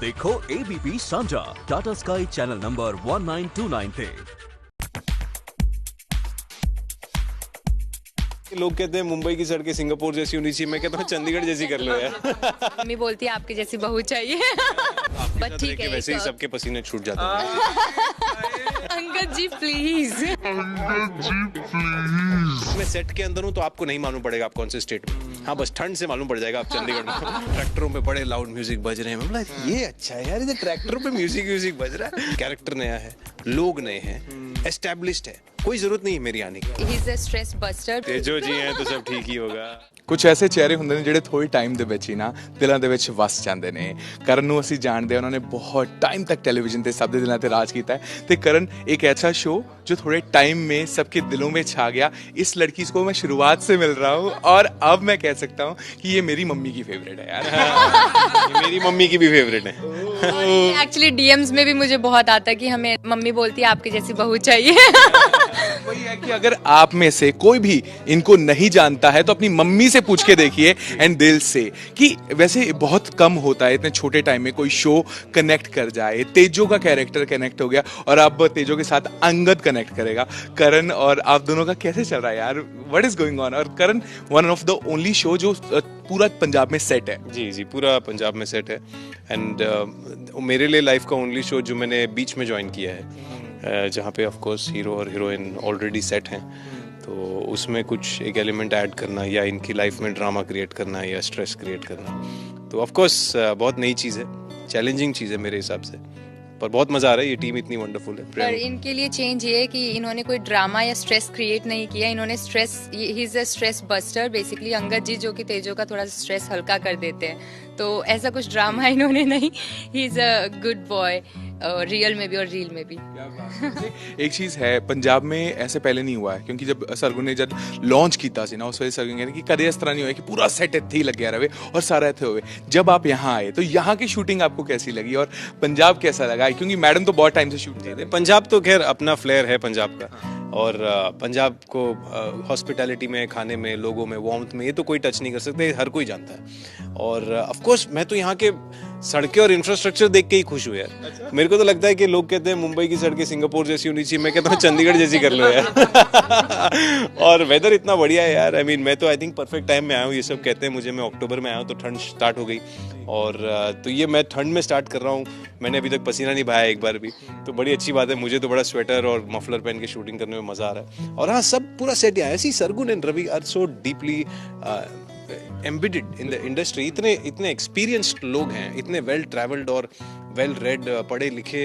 देखो ABP सांझा Tata sky channel number 1929 पे। लोग कहते हैं मुंबई की सड़कें सिंगापुर जैसी होनी चाहिए, मैं कहता हूँ चंडीगढ़ जैसी कर लो यार। मम्मी बोलती है आपकी जैसी बहू चाहिए। बट ठीक है, वैसे ही सबके पसीने छूट जाते हैं। अंगद जी प्लीज। मैं सेट के अंदर हूँ तो आपको नहीं मालूम पड़ेगा आप कौन से स्टेट में। हाँ, बस ठंड से मालूम पड़ जाएगा आप चंडीगढ़ में। ट्रैक्टरों पे बड़े लाउड म्यूजिक बज रहे हैं, मतलब ये अच्छा है यार, इधर ट्रैक्टरों पे म्यूजिक बज रहा है। कैरेक्टर नया है, लोग नए हैं, एस्टैब्लिश्ड है, कोई जरूरत नहीं है मेरी आने की। ही इज अ स्ट्रेस बस्टर। तेजो जी हैं तो सब ठीक ही होगा। ਕੁਝ ਐਸੇ ਚਿਹਰੇ ਹੁੰਦੇ ਨੇ ਜਿਹੜੇ ਥੋੜੇ ਟਾਈਮ ਦੇ ਵਿੱਚ ਹੀ ਨਾ ਦਿਲਾਂ ਦੇ ਵਿੱਚ ਵਸ ਜਾਂਦੇ ਨੇ। ਕਰਨ ਨੂੰ ਅਸੀਂ ਜਾਣਦੇ ਹਾਂ, ਉਹਨਾਂ ਨੇ ਬਹੁਤ टाइम तक टेलीविजन पे सब दिलों पे राज किया है। तो करण एक ऐसा शो जो थोड़े टाइम में सबके दिलों में छा गया। इस लड़की को मैं शुरुआत से मिल रहा हूँ और अब मैं कह सकता हूँ कि ये मेरी मम्मी की फेवरेट है यार। ये मेरी मम्मी की भी फेवरेट है। एक्चुअली डीएम्स में भी मुझे बहुत आता है कि हमें मम्मी बोलती है आपकी जैसी बहू चाहिए। वही है कि अगर आप में से कोई भी इनको नहीं जानता है तो अपनी मम्मी से पूछ के देखिए एंड दिल से कि वैसे बहुत कम होता है इतने छोटे टाइम में कोई शो कनेक्ट कर जाए। तेजो का कैरेक्टर कनेक्ट हो गया और अब तेजो के साथ अंगद कनेक्ट करेगा। करण और आप दोनों का कैसे चल रहा है यार? What is going on? और Karan one of the only show जो पूरा पंजाब में सेट है। जी जी, पूरा पंजाब में सेट है। एंड मेरे लिए लाइफ का ओनली शो जो मैंने बीच में ज्वाइन किया है, जहाँ पे ऑफ कोर्स हीरो और हीरोइन ऑलरेडी सेट हैं, तो उसमें कुछ एक एलिमेंट ऐड करना या इनकी लाइफ में ड्रामा क्रिएट करना या स्ट्रेस क्रिएट करना, तो ऑफ कोर्स बहुत नई चीज़ है, चैलेंजिंग चीज़ है मेरे हिसाब से, पर बहुत मजा आ रहा है। ये टीम इतनी वंडरफुल है। पर इनके लिए चेंज ये है कि इन्होंने कोई ड्रामा या स्ट्रेस क्रिएट नहीं किया। इन्होंने stress, he is a stress buster basically. Angad ji जो कि तेजो का थोड़ा स्ट्रेस हल्का कर देते हैं, तो ऐसा कुछ ड्रामा इन्होंने नहीं। ही is a good boy, real में भी और रील में भी। एक चीज़ है, पंजाब में ऐसे पहले नहीं हुआ है, क्योंकि जब सरगुन ने जब लॉन्च किया ना उस वजह सरगुन कहने कि कदे इस तरह नहीं हुआ कि पूरा सेट इत्थे ही लग गया रहे और सारा इत्थे होवे। जब आप यहाँ आए तो यहाँ की शूटिंग आपको कैसी लगी और पंजाब कैसा लगा? क्योंकि मैडम तो बहुत टाइम से शूट किए थे। पंजाब तो खैर अपना फ्लेयर है पंजाब का, और पंजाब को हॉस्पिटैलिटी में, खाने में, लोगों में, वार्मथ में, ये तो कोई टच नहीं कर सकते, हर कोई जानता है। और ऑफ कोर्स मैं तो यहाँ के सड़कें और इंफ्रास्ट्रक्चर देख के ही खुश हूँ यार। अच्छा। मेरे को तो लगता है कि लोग कहते हैं मुंबई की सड़कें सिंगापुर जैसी होनी चाहिए, मैं कहता हूँ चंडीगढ़ जैसी कर लो यार। और वेदर इतना बढ़िया है यार। आई मीन मैं तो आई थिंक परफेक्ट टाइम में आया हूँ। ये सब कहते हैं मुझे, मैं अक्टूबर में आया हूँ तो ठंड स्टार्ट हो गई, और तो ये मैं ठंड में स्टार्ट कर रहा हूँ। मैंने अभी तक पसीना नहीं बहाया एक बार भी, तो बड़ी अच्छी बात है। मुझे तो बड़ा स्वेटर और मफलर पहन के शूटिंग करने में मजा आ रहा है। और हाँ, सब पूरा सेट यहाँ ऐसी। Sargun and Ravi are so deeply embedded in the industry. इतने एक्सपीरियंस्ड लोग हैं, इतने वेल ट्रैवल्ड और वेल रेड, पढ़े लिखे,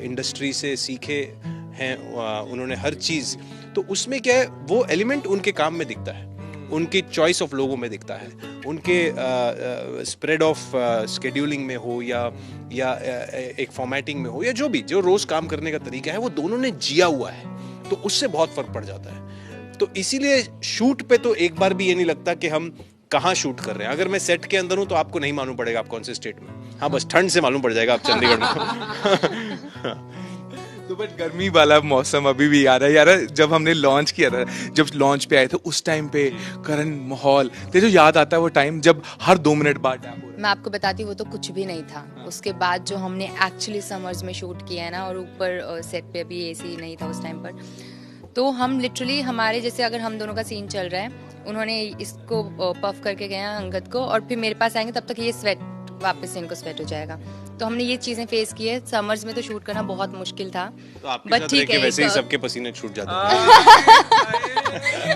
इंडस्ट्री से सीखे हैं उन्होंने हर चीज़। तो उसमें क्या है, वो एलिमेंट उनके काम में दिखता है, उनकी चॉइस ऑफ लोगों में दिखता है, उनके स्प्रेड ऑफ स्केड्यूलिंग में हो या एक फॉर्मेटिंग में हो, या जो रोज काम करने का तरीका है, वो दोनों ने जिया हुआ है, तो उससे बहुत फर्क पड़ जाता है। तो इसीलिए शूट पे तो एक बार भी ये नहीं लगता कि हम कहाँ शूट कर रहे हैं। अगर मैं सेट के अंदर हूँ तो आपको नहीं मालूम पड़ेगा आप कौन से स्टेट में। हाँ, बस ठंड से मालूम पड़ जाएगा आप चंडीगढ़ में। तो बट गर्मी वाला मौसम अभी भी आ रहा है यार। जब हमने लॉन्च किया था, जब लॉन्च पे आए थे उस टाइम पे करण, माहौल तेरे जो याद आता है वो टाइम जब हर 2 मिनट बाद टैप हो रहा है। मैं आपको बताती हूँ, वो तो कुछ भी नहीं था। उसके बाद जो हमने एक्चुअली समर्स में शूट किया है ना, और ऊपर सेट पे अभी एसी नहीं था उस टाइम पर, तो हम लिटरली हमारे जैसे अगर हम दोनों का सीन चल रहा है, उन्होंने इसको पफ करके गया अंगद को, और फिर मेरे पास आएंगे तब तक ये स्वेट वापस से इनको स्वेट हो जाएगा। तो हमने ये चीजें फेस की है। समर्स में तो शूट करना बहुत मुश्किल था, तो बट ठीक है, वैसे ही सबके पसीने छूट जाते हैं।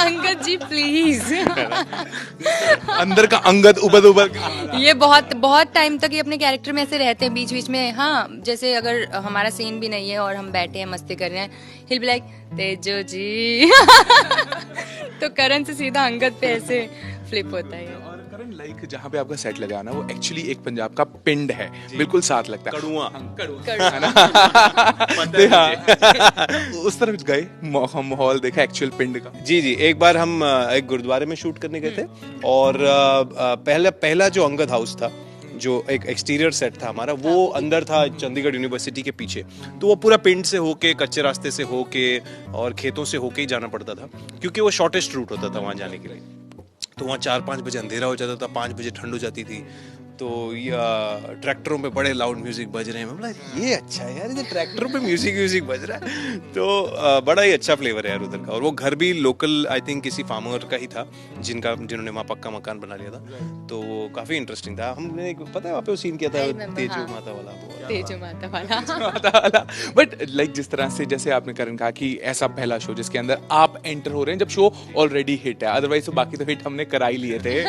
अंगद जी प्लीज। अंदर का अंगद उबल ये बहुत टाइम तक ये अपने कैरेक्टर में ऐसे रहते हैं बीच बीच में। हाँ, जैसे अगर हमारा सीन भी नहीं है और हम बैठे हैं मस्ती कर रहे हैं, हिल बी लाइक तेजो जी। तो करण से सीधा अंगद पे ऐसे फ्लिप होता है। और करण लाइक जहाँ पे आपका सेट लगा ना, वो एक्चुअली एक पंजाब का पिंड है, बिल्कुल साथ लगता है। कड़ुआ है ना? उस तरफ गए, माहौल देखा एक्चुअल पिंड का। जी जी, एक बार हम एक गुरुद्वारे में शूट करने गए थे, और पहला जो अंगद हाउस था, जो एक एक्सटीरियर सेट था हमारा, वो अंदर था चंडीगढ़ यूनिवर्सिटी के पीछे। तो वो पूरा पिंड से होके, कच्चे रास्ते से होके और खेतों से होके ही जाना पड़ता था, क्योंकि वो शॉर्टेस्ट रूट होता था वहाँ जाने के लिए। तो वहाँ 4-5 बजे अंधेरा हो जाता था, 5 बजे ठंड हो जाती थी, तो ट्रैक्टरों पे बड़े लाउड म्यूजिक बज रहे हैं, मैं बोला ये अच्छा है यार, इधर ट्रैक्टरों पे म्यूजिक बज रहा है। तो बड़ा ही अच्छा फ्लेवर है यार उधर का। और वो घर भी लोकल आई थिंक किसी फार्मर का ही था जिन्होंने वहाँ पक्का मकान बना लिया था, तो वो काफी इंटरेस्टिंग था। हमने पता है वहाँ पे वो सीन किया था तेजू माता वाला, तेजू माता वाला। बट लाइक जिस तरह से जैसे आपने करण कहा कि ऐसा पहला शो जिसके अंदर आप एंटर हो रहे हैं जब शो ऑलरेडी हिट है, अदरवाइज तो बाकी तो हिट हमने करा ही लिए थे।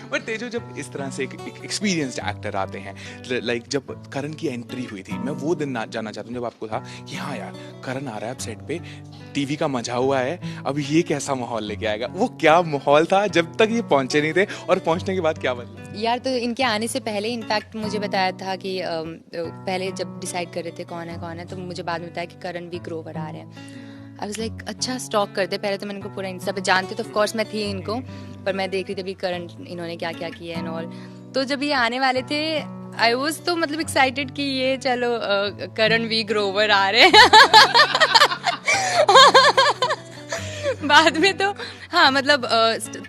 बट तेजू जब इस तरह से एक एक्सपीरियंस्ड एक्टर आते हैं, लाइक जब करण की एंट्री हुई थी, मैं वो दिन जानना चाहता हूँ जब आपको था कि हाँ यार करण आ रहा है अब सेट पे, टीवी का मजा हुआ है, अब ये कैसा माहौल लेके आएगा। वो क्या माहौल था जब तक ये पहुंचे नहीं थे, और पहुंचने के बाद क्या बदला? यार तो इनके आने से पहले इनफैक्ट मुझे बताया था कि पहले जब डिसाइड कर रहे थे कौन है, तो मुझे बाद में बताया कि करण भी ग्रोवर आ रहे हैं। आई वाज लाइक अच्छा स्टॉक करते, पहले तो मैंने इनको पूरा इंस्टा पे जानते तो ऑफ कोर्स मैं थी इनको, पर मैं देख रही थी अभी करण इन्होंने क्या क्या किया एंड ऑल। तो जब ये आने वाले थे आई वाज तो मतलब एक्साइटेड कि ये चलो करण वी ग्रोवर आ रहे हैं। बाद में तो हाँ मतलब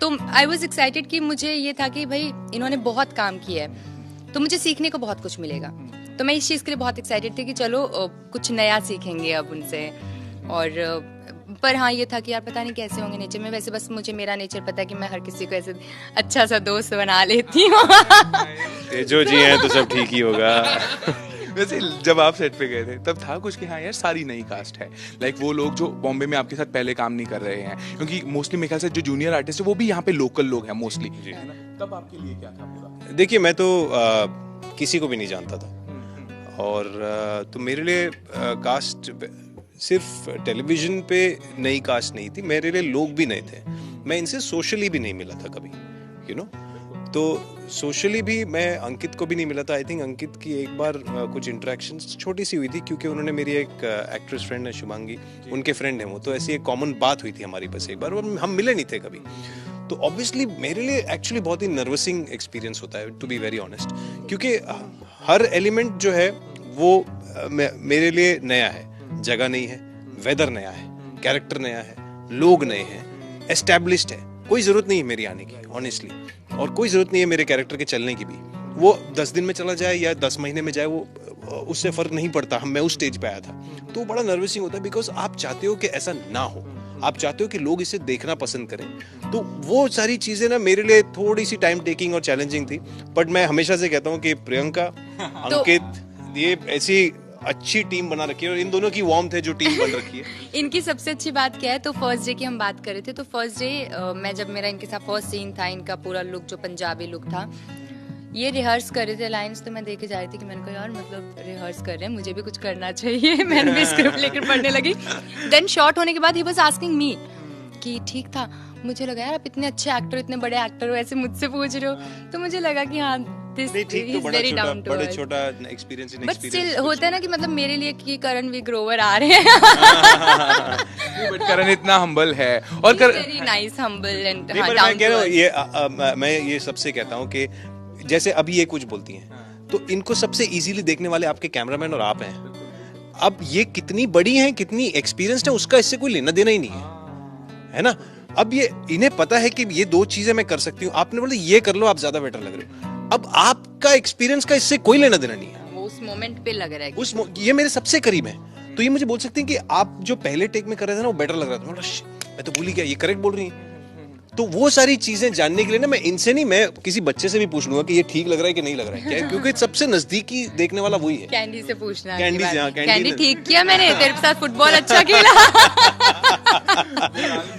तो आई वाज एक्साइटेड कि मुझे ये था कि भाई इन्होंने बहुत काम किया है तो मुझे सीखने को बहुत कुछ मिलेगा, तो मैं इस चीज़ के लिए बहुत एक्साइटेड थी कि चलो कुछ नया सीखेंगे अब उनसे। और पर हाँ ये था कि यार पता नहीं कैसे होंगे नेचर में, वैसे बस मुझे मेरा नेचर पता है कि मैं हर किसी को ऐसे अच्छा सा दोस्त बना लेती हूँ। जो जी हैं तो सब ठीक ही होगा। वैसे जब आप सेट पे गए थे तब था कुछ कि हाँ यार सारी नई कास्ट है, लाइक वो लोग जो बॉम्बे में आपके साथ पहले काम नहीं कर रहे हैं, क्योंकि मोस्टली मेरे ख्याल से जो जूनियर आर्टिस्ट है वो भी यहाँ पे लोकल लोग हैं मोस्टली, तब आपके लिए क्या था पूरा? देखिए मैं तो किसी को भी नहीं जानता था, और तो मेरे लिए कास्ट सिर्फ टेलीविजन पे नई कास्ट नहीं थी, मेरे लिए लोग भी नए थे। मैं इनसे सोशली भी नहीं मिला था कभी, यू नो, तो सोशली भी मैं अंकित को भी नहीं मिला था। आई थिंक अंकित की एक बार कुछ इंटरेक्शंस छोटी सी हुई थी, क्योंकि उन्होंने मेरी एक एक्ट्रेस फ्रेंड है शुभांगी, उनके फ्रेंड हैं वो, तो ऐसी एक कॉमन बात हुई थी हमारी बस एक बार, और हम मिले नहीं थे कभी। तो ऑब्वियसली मेरे लिए एक्चुअली बहुत ही नर्वसिंग एक्सपीरियंस होता है, टू बी वेरी ऑनेस्ट, क्योंकि हर एलिमेंट जो है वो मेरे लिए नया है। जगह नहीं है, वेदर नया है, कैरेक्टर नया है, लोग नए हैं, एस्टैब्लिश्ड है, कोई जरूरत नहीं है मेरी आने की ऑनेस्टली, और कोई जरूरत नहीं है मेरे कैरेक्टर के चलने की भी। वो 10 दिन में चला जाए या 10 महीने में जाए, वो उससे फर्क नहीं पड़ता। मैं उस स्टेज पे आया था, तो बड़ा नर्वसिंग होता है, बिकॉज आप चाहते हो कि ऐसा ना हो, आप चाहते हो कि लोग इसे देखना पसंद करें। तो वो सारी चीजें ना मेरे लिए थोड़ी सी टाइम टेकिंग और चैलेंजिंग थी। बट मैं हमेशा से कहता हूँ कि प्रियंका, अंकित, ये ऐसी अच्छी टीम बना रखी है, और इन दोनों की वार्मथ है जो टीम बन रखी है। इनकी सबसे अच्छी बात क्या है, तो फर्स्ट डे की हम बात कर रहे थे, तो फर्स्ट डे मैं जब मेरा इनके साथ फर्स्ट सीन था, इनका पूरा लुक जो पंजाबी लुक था, ये रिहर्स कर रहे थे लाइंस, तो मैं देखे जा रही थी कि मैंने कहा यार मतलब रिहर्स कर रहे हैं, मुझे भी कुछ करना चाहिए। मैंने भी स्क्रिप्ट लेकर पढ़ने लगी। देन शॉर्ट होने के बाद ही वाज आस्किंग मी कि ठीक था। मुझे लगा यार आप इतने अच्छे एक्टर, इतने बड़े एक्टर हो, ऐसे मुझसे पूछ रहे हो, तो मुझे लगा कि हाँ this is very down to earth. छोटा एक्सपीरियंस इन बट स्टिल होता है ना कि मतलब मेरे लिए कि करण वी ग्रोवर आ रहे हैं। बट करण इतना हम्बल है, और वेरी नाइस हम्बल एंड मैं कह रहा हूँ ये मैं ये सबसे कहता हूँ कि जैसे अभी ये कुछ बोलती हैं, तो इनको सबसे इजीली देखने वाले आपके कैमरामैन और आप हैं। अब ये कितनी बड़ी हैं, कितनी एक्सपीरियंस्ड है, उसका इससे कोई लेना देना ही नहीं है ना। अब ये इन्हें पता है कि ये दो चीजें मैं कर सकती हूँ, आपने बोला ये कर लो, आप ज्यादा बेटर लग रहे हो। अब आपका एक्सपीरियंस का इससे कोई लेना देना नहीं है, वो उस मोमेंट पे लग रहा है, ये मेरे सबसे करीब है, तो ये मुझे बोल सकते हैं कि आप जो पहले टेक में कर रहे थे ना वो बेटर लग रहा था। मैं तो भूल ही गया, ये करेक्ट बोल रही है। तो वो सारी चीजें जानने के लिए ना मैं इनसे नहीं, मैं किसी बच्चे से भी पूछ लूंगा कि ये ठीक लग रहा है कि नहीं लग रहा है, क्या, क्योंकि सबसे नजदीकी देखने वाला वही है। कैंडी से पूछना, कैंडी ठीक किया मैंने, तेरे साथ फुटबॉल अच्छा खेला।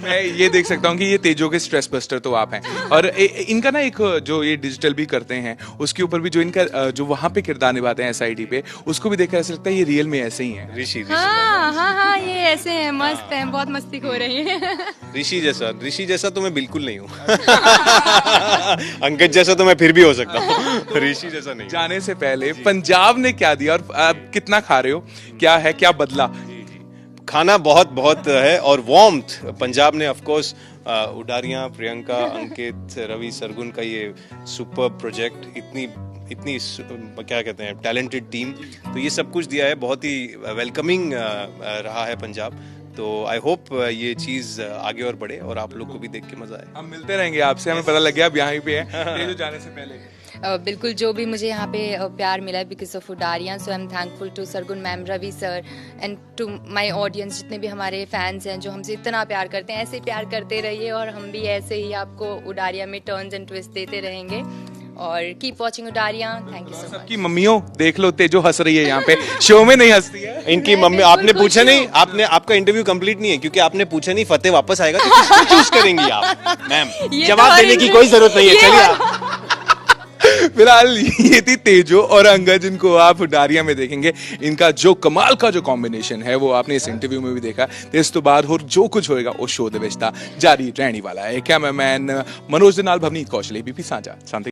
मैं ये देख सकता हूँ कि ये तेजो के स्ट्रेस बस्टर तो आप हैं, और इनका ना एक जो ये डिजिटल भी करते हैं उसके ऊपर भी जो इनका जो वहाँ पे किरदार निभाते हैं SID पे, उसको भी देखकर ऐसा लगता है ये रियल में ऐसे ही है। ऋषि हाँ ये ऐसे हैं, मस्त हैं, बहुत मस्ती हो रही है। ऋषि जैसा तो मैं बिल्कुल नहीं हूँ। अंकित जैसा तो मैं फिर भी हो सकता हूँ, ऋषि जैसा नहीं। जाने से पहले पंजाब ने क्या दिया और आप कितना खा रहे हो, क्या है, क्या बदला? खाना बहुत है, और वार्मथ पंजाब ने ऑफ कोर्स उडारियां, प्रियंका, अंकित, रवि सरगुन का ये सुपर प्रोजेक्ट, इतनी क्या कहते हैं टैलेंटेड टीम, तो ये सब कुछ दिया है। बहुत ही वेलकमिंग रहा है पंजाब, तो आई होप ये चीज आगे और बढ़े और आप लोग को भी देख के मजा आए। हम मिलते रहेंगे आपसे, हमें पता लग गया आप यहाँ पे हैं। तेजो जाने से पहले बिल्कुल, जो भी मुझे यहाँ पे प्यार मिला है because of Udaariyaan, so I am thankful to Sargun ma'am, Ravi sir and to my audience, जितने भी हमारे फैंस हैं जो हमसे इतना प्यार करते हैं। ऐसे ही प्यार करते रहिए और हम भी ऐसे ही आपको उडारियाँ में टर्न्स एंड ट्विस्ट देते रहेंगे। और keep watching Udaariyaan. Thank you so much. सबकी मम्मियों देख लो, तेजो हंस रही है यहाँ पे, शो में नहीं हंसती है। इनकी मम्मी, आपने पूछा नहीं, आपने, आपका इंटरव्यू कंप्लीट नहीं है क्योंकि आपने पूछा नहीं फतेह वापस आएगा तो किसको चूज करेंगी आप? मैम, जवाब देने की कोई जरूरत नहीं है, चलिए आप। फिलहाल ये थी तेजो और अंगद, जिनको आप डारिया में देखेंगे। इनका जो कमाल का जो कॉम्बिनेशन है वो आपने इस इंटरव्यू में भी देखा। तो इस तो बाद और जो कुछ होएगा वो शो दे विच जारी रहने वाला है। कैमरामैन मनोज दे नाल भवनीत कौशल, एबीपी सांझा।